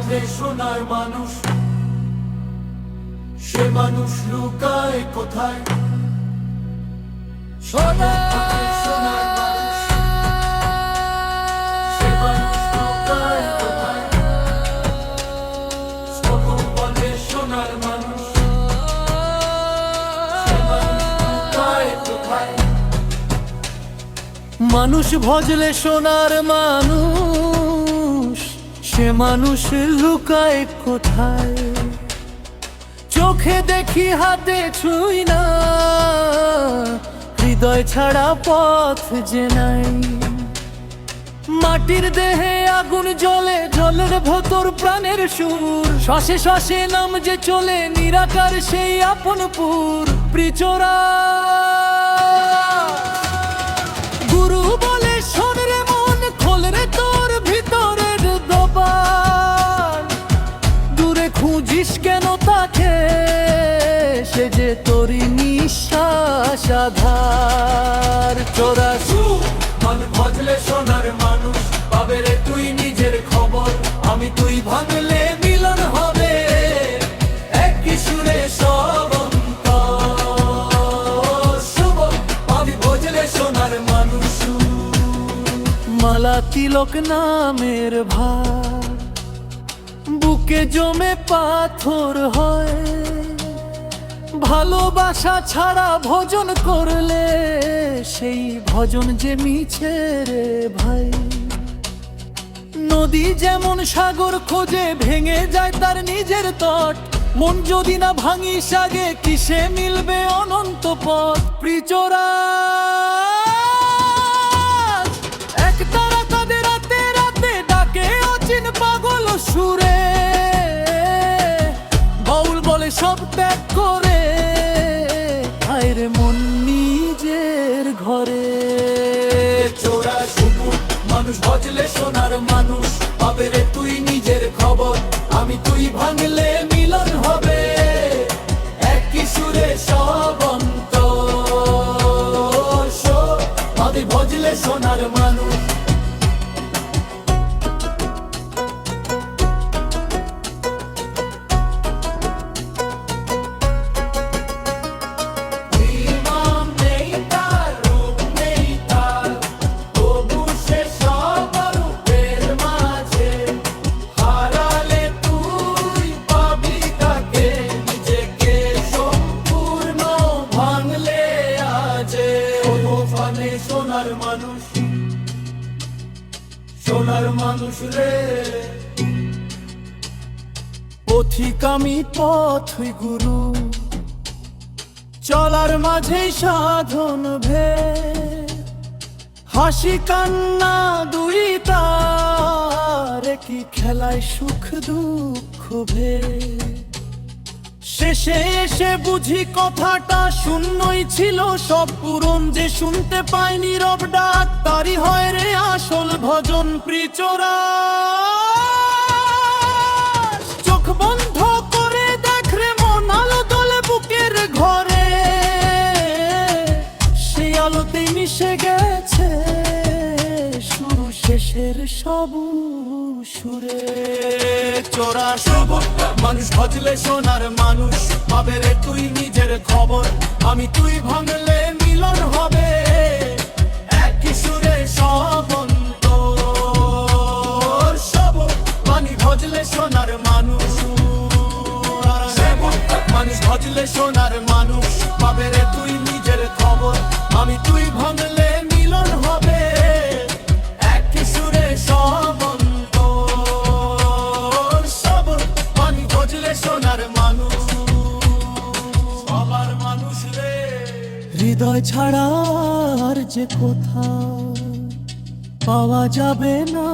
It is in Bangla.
ভজলে সোনার মানুষ, সে মানুষ লুকায় কোথায়? সোনার মানুষ, সে মানুষ লুকায় কোথায়? সকল বলে সোনার মানুষ, সে মানুষ লুকায় কোথায়? মানুষ ভজলে সোনার মানুষ, সে মানুষ লুকায় কোথায়? চোখে দেখি হাতে ছুঁই না, হৃদয় ছাড়া পথ যে নাই। মাটির দেহে আগুন জ্বলে, জলের ভেতর প্রাণের সুর, শ্বাসে শ্বাসে নাম যে চলে, নিরাকার সেই আপনপুর। প্রিচোরা গুরু বলে শোন রে মন, খোল রে তোর ভিতরের দোপান। দূরে খুঁজিস কেন তাকে, সে যে তোরই নিঃশ্বাস আধার। চোরা মন ভজলে সোনার মানুষ, পাবে রে তুই নিজের খবর। আমি তুই ভাঙলে মিলন হবে, একই সুরে সব অন্তর শুভ। আমি ভজলে সোনার মানুষ। মালা তিলক নামের ভার বুকে জমে পাথর হয়। ভালোবাসা ছাড়া ভজন করলে সেই ভজন যে মিছে রে ভাই। নদী যেমন সাগর খোঁজে, ভেঙে যায় তার নিজের তট। মন যদি না ভাঙিস আগে, কিসে মিলবে অনন্ত পথ? প্রিচোরা এক তারা তাদের রাতে রাতে ডাকে অচিন পাগল সুরে। বাউল বলে সব ত্যাগ করে, হায়রে মন নিজের ঘরে। চোরা শুভ মানুষ ভজলে সোনার মানুষ, পাবে রে তুই নিজের খবর। আমি তুই ভাঙলে মিলন হবে, একই সুরে সব অন্তর সব। আমি ভজলে সোনার মানুষ। সোনার মানুষ, সোনার মানুষ রে। পথিক আমি পথই গুরু, চলার মাঝে সাধন ভেদ। হাসি কান্না দুই তার, কি খেলায় সুখ দুঃখ ভেদ। শেষে এসে বুঝি কথাটা শূন্যই ছিল সব পূরণ, যে শুনতে পায় নীরব ডাক, তারই হয় রে আসল ভজন। প্রিচোরা চোখ বন্ধ করে দেখ রে মন, আলো দলে বুকের ঘরে। সেই আলোতেই মিশে গেছে শুরু শেষের সব সুরে। চোরা শুভ মানুষ ভজলে সোনার মানুষ, পাবে রে তুই নিজের খবর। আমি তুই ভাঙলে মিলন হবে, একই সুরে সব অন্তর সব। আমি ভজলে সোনার মানুষ, মানুষ ভজলে সোনার মানুষ, পাবে রে তুই নিজের খবর। আমি তুই ভাঙলে মিলন হবে, একই সুরে সব অন্তর সব। আমি ভজলে সোনার মানুষ, সবার মানুষ রে। হৃদয় ছাড়া আর যে কোথাও পাওয়া যাবে না